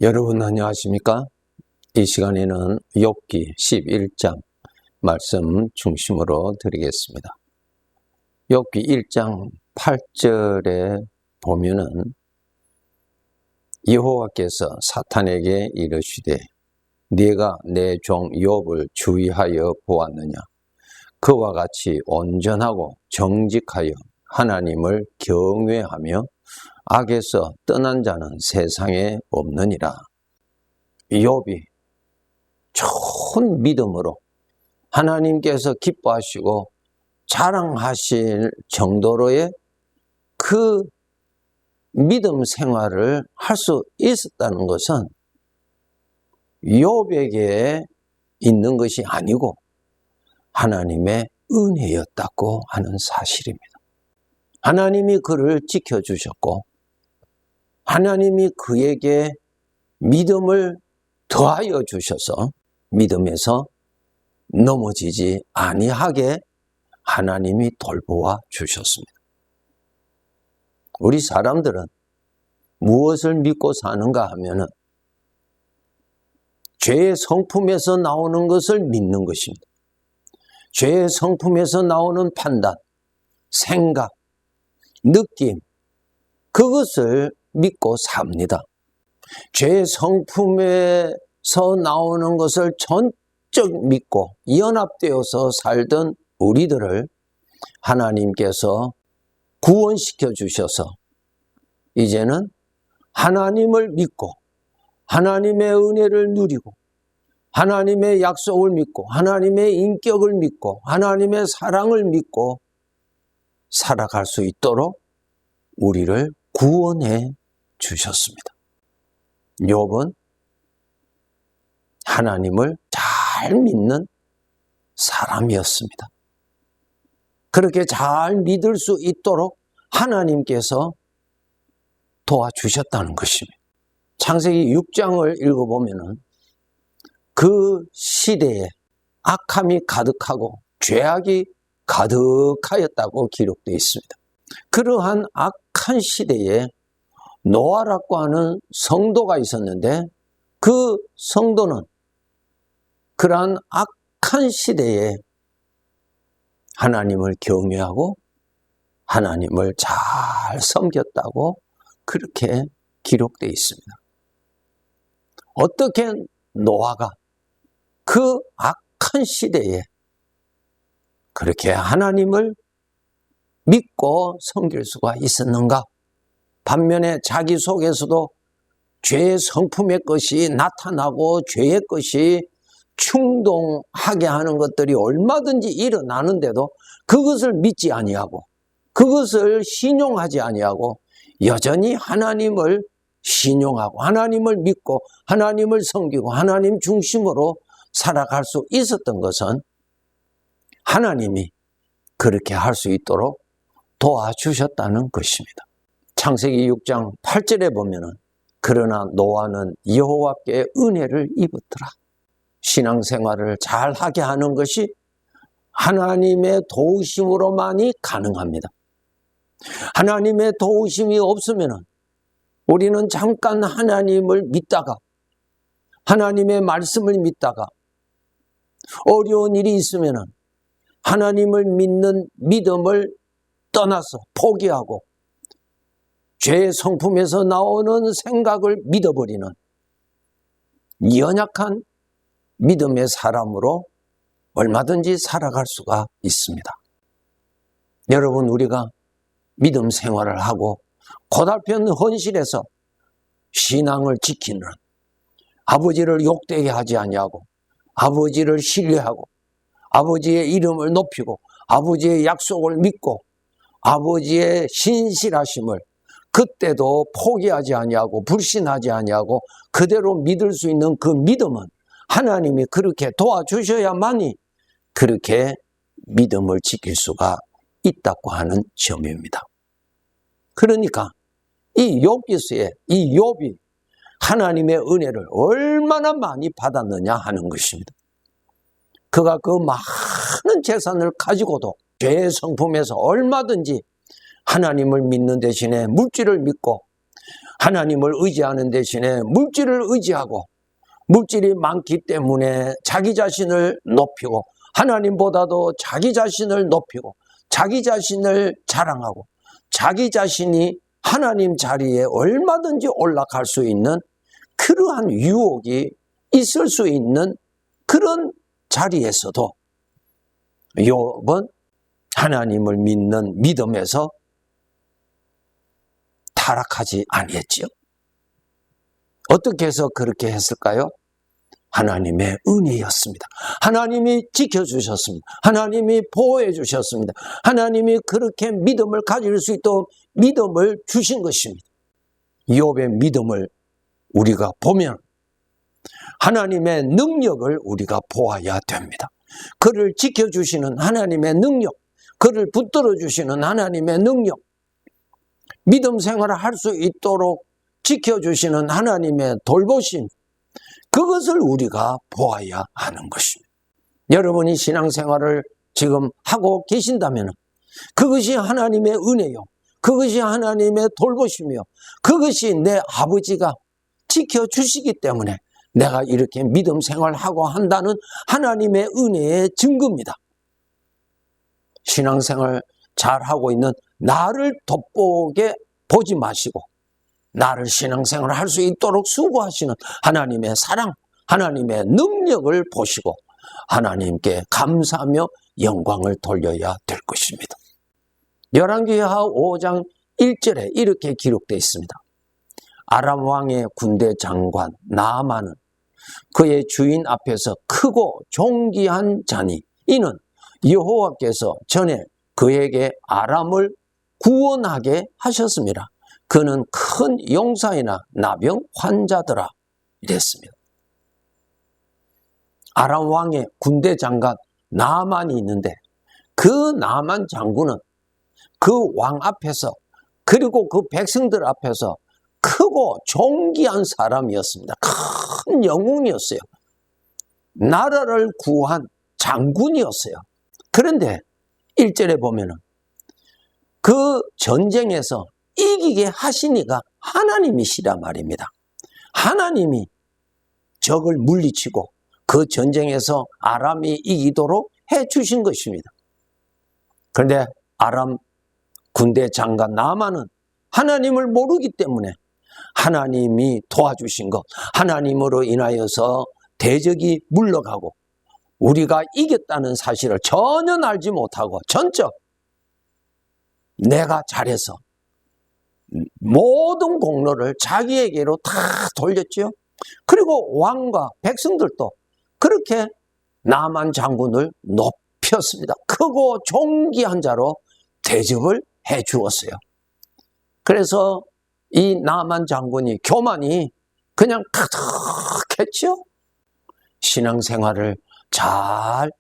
여러분 안녕하십니까? 이 시간에는 욥기 11장 말씀 중심으로 드리겠습니다. 욥기 1장 8절에 보면은 여호와께서 사탄에게 이르시되 네가 내 종 욥을 주의하여 보았느냐? 그와 같이 온전하고 정직하여 하나님을 경외하며 악에서 떠난 자는 세상에 없느니라. 욥이 좋은 믿음으로 하나님께서 기뻐하시고 자랑하실 정도로의 그 믿음 생활을 할 수 있었다는 것은 욥에게 있는 것이 아니고 하나님의 은혜였다고 하는 사실입니다. 하나님이 그를 지켜주셨고 하나님이 그에게 믿음을 더하여 주셔서 믿음에서 넘어지지 아니하게 하나님이 돌보아 주셨습니다. 우리 사람들은 무엇을 믿고 사는가 하면은 죄의 성품에서 나오는 것을 믿는 것입니다. 죄의 성품에서 나오는 판단, 생각, 느낌, 그것을 믿고 삽니다. 죄의 성품에서 나오는 것을 전적 믿고 연합되어서 살던 우리들을 하나님께서 구원시켜 주셔서 이제는 하나님을 믿고 하나님의 은혜를 누리고 하나님의 약속을 믿고 하나님의 인격을 믿고 하나님의 사랑을 믿고 살아갈 수 있도록 우리를 구원해 주셨습니다. 욥은 하나님을 잘 믿는 사람이었습니다. 그렇게 잘 믿을 수 있도록 하나님께서 도와주셨다는 것입니다. 창세기 6장을 읽어보면은 그 시대에 악함이 가득하고 죄악이 가득하였다고 기록되어 있습니다. 그러한 악한 시대에 노아라고 하는 성도가 있었는데 그 성도는 그러한 악한 시대에 하나님을 경외하고 하나님을 잘 섬겼다고 그렇게 기록되어 있습니다. 어떻게 노아가 그 악한 시대에 그렇게 하나님을 믿고 섬길 수가 있었는가? 반면에 자기 속에서도 죄의 성품의 것이 나타나고 죄의 것이 충동하게 하는 것들이 얼마든지 일어나는데도 그것을 믿지 아니하고 그것을 신용하지 아니하고 여전히 하나님을 신용하고 하나님을 믿고 하나님을 섬기고 하나님 중심으로 살아갈 수 있었던 것은 하나님이 그렇게 할 수 있도록 도와주셨다는 것입니다. 창세기 6장 8절에 보면은 그러나 노아는 여호와께 은혜를 입었더라. 신앙생활을 잘하게 하는 것이 하나님의 도우심으로만이 가능합니다. 하나님의 도우심이 없으면은 우리는 잠깐 하나님을 믿다가 하나님의 말씀을 믿다가 어려운 일이 있으면은 하나님을 믿는 믿음을 떠나서 포기하고 죄의 성품에서 나오는 생각을 믿어버리는 연약한 믿음의 사람으로 얼마든지 살아갈 수가 있습니다. 여러분, 우리가 믿음 생활을 하고 고달픈 헌신에서 신앙을 지키는 아버지를 욕되게 하지 아니하고 아버지를 신뢰하고 아버지의 이름을 높이고 아버지의 약속을 믿고 아버지의 신실하심을 그때도 포기하지 아니하고 불신하지 아니하고 그대로 믿을 수 있는 그 믿음은 하나님이 그렇게 도와주셔야만이 그렇게 믿음을 지킬 수가 있다고 하는 점입니다. 그러니까 이 욥기서에 이 욥이 하나님의 은혜를 얼마나 많이 받았느냐 하는 것입니다. 그가 그 많은 재산을 가지고도 죄의 성품에서 얼마든지 하나님을 믿는 대신에 물질을 믿고 하나님을 의지하는 대신에 물질을 의지하고 물질이 많기 때문에 자기 자신을 높이고 하나님보다도 자기 자신을 높이고 자기 자신을 자랑하고 자기 자신이 하나님 자리에 얼마든지 올라갈 수 있는 그러한 유혹이 있을 수 있는 그런 자리에서도 욥은 하나님을 믿는 믿음에서 타락하지 아니했지요. 어떻게 해서 그렇게 했을까요? 하나님의 은혜였습니다. 하나님이 지켜주셨습니다. 하나님이 보호해 주셨습니다. 하나님이 그렇게 믿음을 가질 수 있도록 믿음을 주신 것입니다. 욥의 믿음을 우리가 보면 하나님의 능력을 우리가 보아야 됩니다. 그를 지켜주시는 하나님의 능력, 그를 붙들어 주시는 하나님의 능력, 믿음 생활을 할 수 있도록 지켜주시는 하나님의 돌보심, 그것을 우리가 보아야 하는 것입니다. 여러분이 신앙생활을 지금 하고 계신다면 그것이 하나님의 은혜요, 그것이 하나님의 돌보심이요, 그것이 내 아버지가 지켜주시기 때문에 내가 이렇게 믿음 생활하고 한다는 하나님의 은혜의 증거입니다. 신앙생활 잘하고 있는 나를 돋보게 보지 마시고 나를 신앙생활을 할 수 있도록 수고하시는 하나님의 사랑, 하나님의 능력을 보시고 하나님께 감사하며 영광을 돌려야 될 것입니다. 열왕기하 5장 1절에 이렇게 기록되어 있습니다. 아람 왕의 군대 장관 나아만은 그의 주인 앞에서 크고 존귀한 자니 이는 여호와께서 전에 그에게 아람을 구원하게 하셨습니다. 그는 큰 용사이나 나병 환자더라 이랬습니다. 아람 왕의 군대 장관 나아만이 있는데 그 나아만 장군은 그 왕 앞에서 그리고 그 백성들 앞에서 크고 존귀한 사람이었습니다. 큰 영웅이었어요. 나라를 구한 장군이었어요. 그런데 1절에 보면은 그 전쟁에서 이기게 하신 이가 하나님이시란 말입니다. 하나님이 적을 물리치고 그 전쟁에서 아람이 이기도록 해 주신 것입니다. 그런데 아람 군대 장관 나아만은 하나님을 모르기 때문에 하나님이 도와주신 것, 하나님으로 인하여서 대적이 물러가고 우리가 이겼다는 사실을 전혀 알지 못하고 전적 내가 잘해서 모든 공로를 자기에게로 다 돌렸죠. 그리고 왕과 백성들도 그렇게 나아만 장군을 높였습니다. 크고 존귀한 자로 대접을 해 주었어요. 그래서 이 나아만 장군이 교만이 그냥 가득했죠. 신앙생활을 잘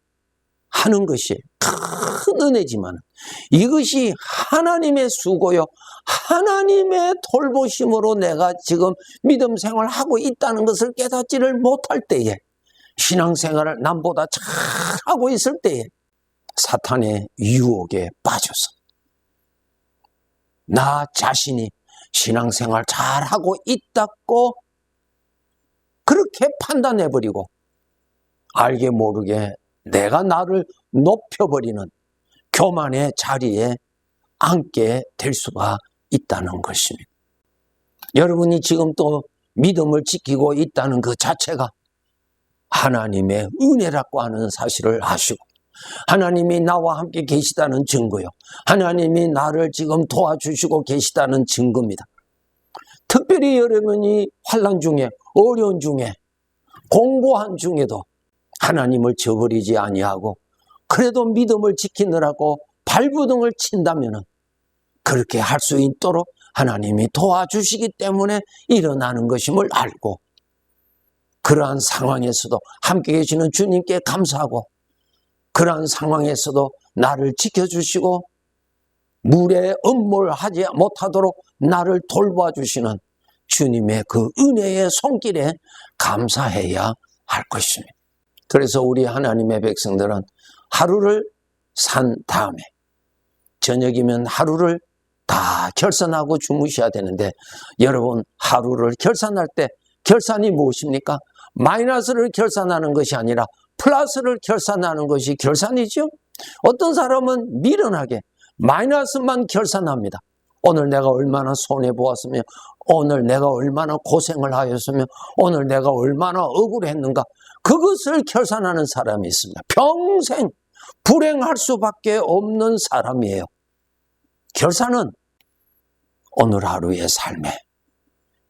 하는 것이 큰 은혜지만 이것이 하나님의 수고요, 하나님의 돌보심으로 내가 지금 믿음 생활하고 있다는 것을 깨닫지를 못할 때에, 신앙생활을 남보다 잘하고 있을 때에 사탄의 유혹에 빠져서 나 자신이 신앙생활 잘하고 있다고 그렇게 판단해버리고 알게 모르게 내가 나를 높여버리는 교만의 자리에 앉게 될 수가 있다는 것입니다. 여러분이 지금 또 믿음을 지키고 있다는 그 자체가 하나님의 은혜라고 하는 사실을 아시고 하나님이 나와 함께 계시다는 증거요, 하나님이 나를 지금 도와주시고 계시다는 증거입니다. 특별히 여러분이 환난 중에, 어려운 중에, 공고한 중에도 하나님을 저버리지 아니하고 그래도 믿음을 지키느라고 발부둥을 친다면 그렇게 할 수 있도록 하나님이 도와주시기 때문에 일어나는 것임을 알고 그러한 상황에서도 함께 계시는 주님께 감사하고 그러한 상황에서도 나를 지켜주시고 물에 음몰하지 못하도록 나를 돌봐주시는 주님의 그 은혜의 손길에 감사해야 할 것입니다. 그래서 우리 하나님의 백성들은 하루를 산 다음에 저녁이면 하루를 다 결산하고 주무셔야 되는데, 여러분 하루를 결산할 때 결산이 무엇입니까? 마이너스를 결산하는 것이 아니라 플러스를 결산하는 것이 결산이죠. 어떤 사람은 미련하게 마이너스만 결산합니다. 오늘 내가 얼마나 손해보았으며, 오늘 내가 얼마나 고생을 하였으며, 오늘 내가 얼마나 억울했는가, 그것을 결산하는 사람이 있습니다. 평생 불행할 수밖에 없는 사람이에요. 결산은 오늘 하루의 삶에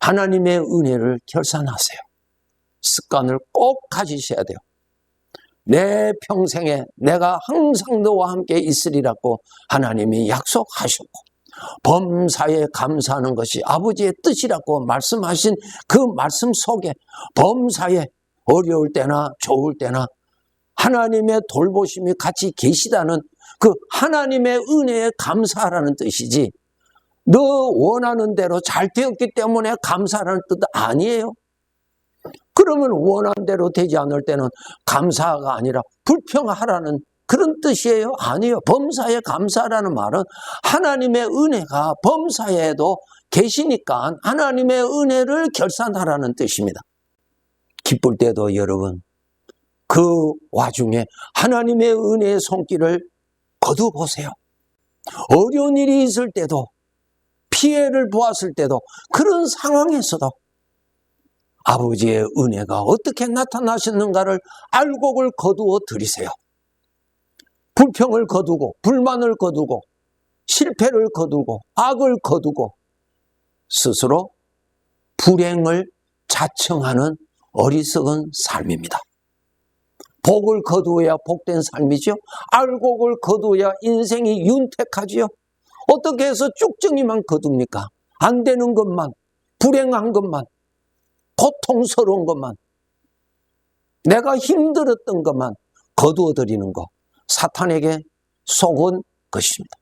하나님의 은혜를 결산하세요. 습관을 꼭 가지셔야 돼요. 내 평생에 내가 항상 너와 함께 있으리라고 하나님이 약속하셨고, 범사에 감사하는 것이 아버지의 뜻이라고 말씀하신 그 말씀 속에 범사에 어려울 때나 좋을 때나 하나님의 돌보심이 같이 계시다는 그 하나님의 은혜에 감사하라는 뜻이지, 너 원하는 대로 잘 되었기 때문에 감사하라는 뜻 아니에요. 그러면 원하는 대로 되지 않을 때는 감사가 아니라 불평하라는 그런 뜻이에요? 아니에요. 범사에 감사하라는 말은 하나님의 은혜가 범사에도 계시니까 하나님의 은혜를 결산하라는 뜻입니다. 기쁠 때도 여러분 그 와중에 하나님의 은혜의 손길을 거두보세요. 어려운 일이 있을 때도, 피해를 보았을 때도, 그런 상황에서도 아버지의 은혜가 어떻게 나타나셨는가를 알곡을 거두어 드리세요. 불평을 거두고, 불만을 거두고, 실패를 거두고, 악을 거두고 스스로 불행을 자청하는 어리석은 삶입니다. 복을 거두어야 복된 삶이죠. 알곡을 거두어야 인생이 윤택하지요. 어떻게 해서 쭉정이만 거둡니까? 안 되는 것만, 불행한 것만, 고통스러운 것만, 내가 힘들었던 것만 거두어드리는 것, 사탄에게 속은 것입니다.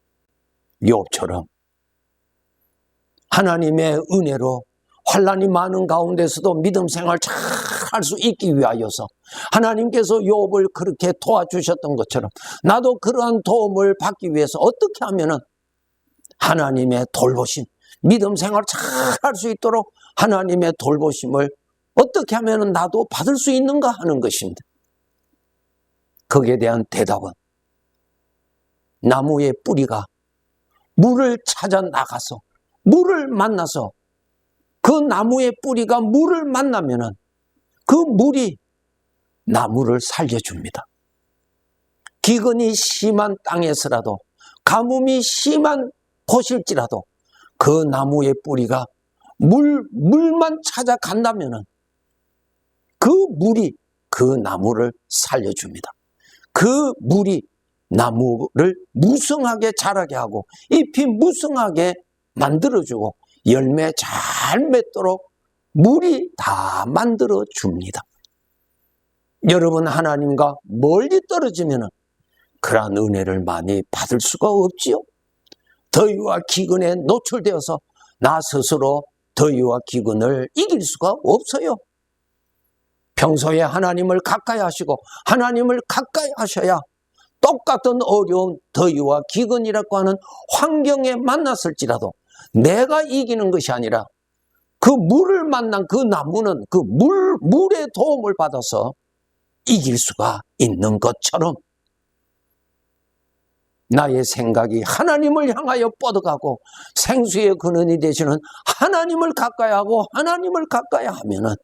욥처럼 하나님의 은혜로 환난이 많은 가운데서도 믿음 생활 잘 할 수 있기 위하여서 하나님께서 욥을 그렇게 도와주셨던 것처럼 나도 그러한 도움을 받기 위해서 어떻게 하면은 하나님의 돌보심, 믿음 생활 잘 할 수 있도록 하나님의 돌보심을 어떻게 하면은 나도 받을 수 있는가 하는 것입니다. 거기에 대한 대답은 나무의 뿌리가 물을 찾아 나가서 물을 만나서 그 나무의 뿌리가 물을 만나면은 그 물이 나무를 살려줍니다. 기근이 심한 땅에서라도, 가뭄이 심한 곳일지라도 그 나무의 뿌리가 물만 찾아간다면은 그 물이 그 나무를 살려줍니다. 그 물이 나무를 무성하게 자라게 하고 잎이 무성하게 만들어주고 열매 잘 맺도록 물이 다 만들어줍니다. 여러분 하나님과 멀리 떨어지면 그러한 은혜를 많이 받을 수가 없지요. 더위와 기근에 노출되어서 나 스스로 더위와 기근을 이길 수가 없어요. 평소에 하나님을 가까이 하시고 하나님을 가까이 하셔야 똑같은 어려운 더위와 기근이라고 하는 환경에 만났을지라도 내가 이기는 것이 아니라 그 물을 만난 그 나무는 그 물의 도움을 받아서 이길 수가 있는 것처럼 나의 생각이 하나님을 향하여 뻗어가고 생수의 근원이 되시는 하나님을 가까이 하고 하나님을 가까이 하면은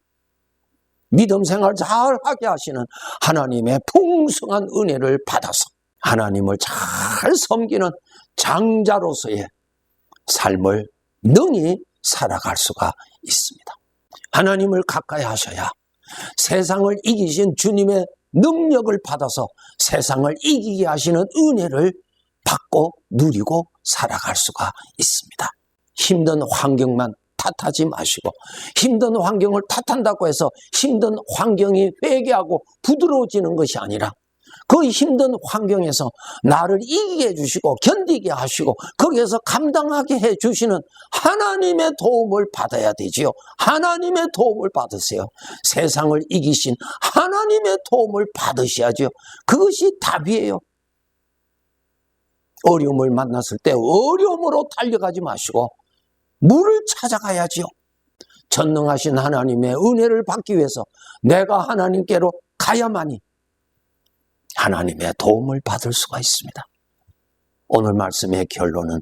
믿음 생활 잘 하게 하시는 하나님의 풍성한 은혜를 받아서 하나님을 잘 섬기는 장자로서의 삶을 능히 살아갈 수가 있습니다. 하나님을 가까이 하셔야 세상을 이기신 주님의 능력을 받아서 세상을 이기게 하시는 은혜를 받고 누리고 살아갈 수가 있습니다. 힘든 환경만 탓하지 마시고 힘든 환경을 탓한다고 해서 힘든 환경이 회개하고 부드러워지는 것이 아니라 그 힘든 환경에서 나를 이기게 해주시고 견디게 하시고 거기에서 감당하게 해주시는 하나님의 도움을 받아야 되지요. 하나님의 도움을 받으세요. 세상을 이기신 하나님의 도움을 받으셔야죠. 그것이 답이에요. 어려움을 만났을 때 어려움으로 달려가지 마시고 물을 찾아가야지요. 전능하신 하나님의 은혜를 받기 위해서 내가 하나님께로 가야만이 하나님의 도움을 받을 수가 있습니다. 오늘 말씀의 결론은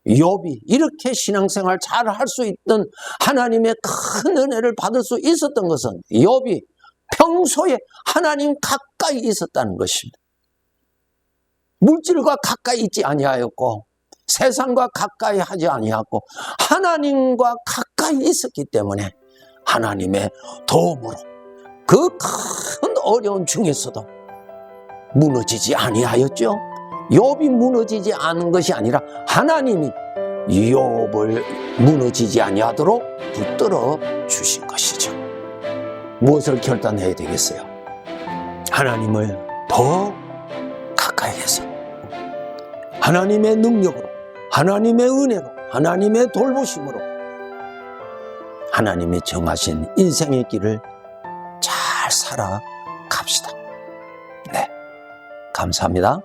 욥이 이렇게 신앙생활 잘 할 수 있던 하나님의 큰 은혜를 받을 수 있었던 것은 욥이 평소에 하나님 가까이 있었다는 것입니다. 물질과 가까이 있지 아니하였고 세상과 가까이 하지 아니하고 하나님과 가까이 있었기 때문에 하나님의 도움으로 그 큰 어려운 중에서도 무너지지 아니하였죠. 욥이 무너지지 않은 것이 아니라 하나님이 욥을 무너지지 아니하도록 붙들어 주신 것이죠. 무엇을 결단해야 되겠어요? 하나님을 더 가까이 해서 하나님의 능력으로, 하나님의 은혜로, 하나님의 돌보심으로 하나님이 정하신 인생의 길을 잘 살아갑시다. 네, 감사합니다.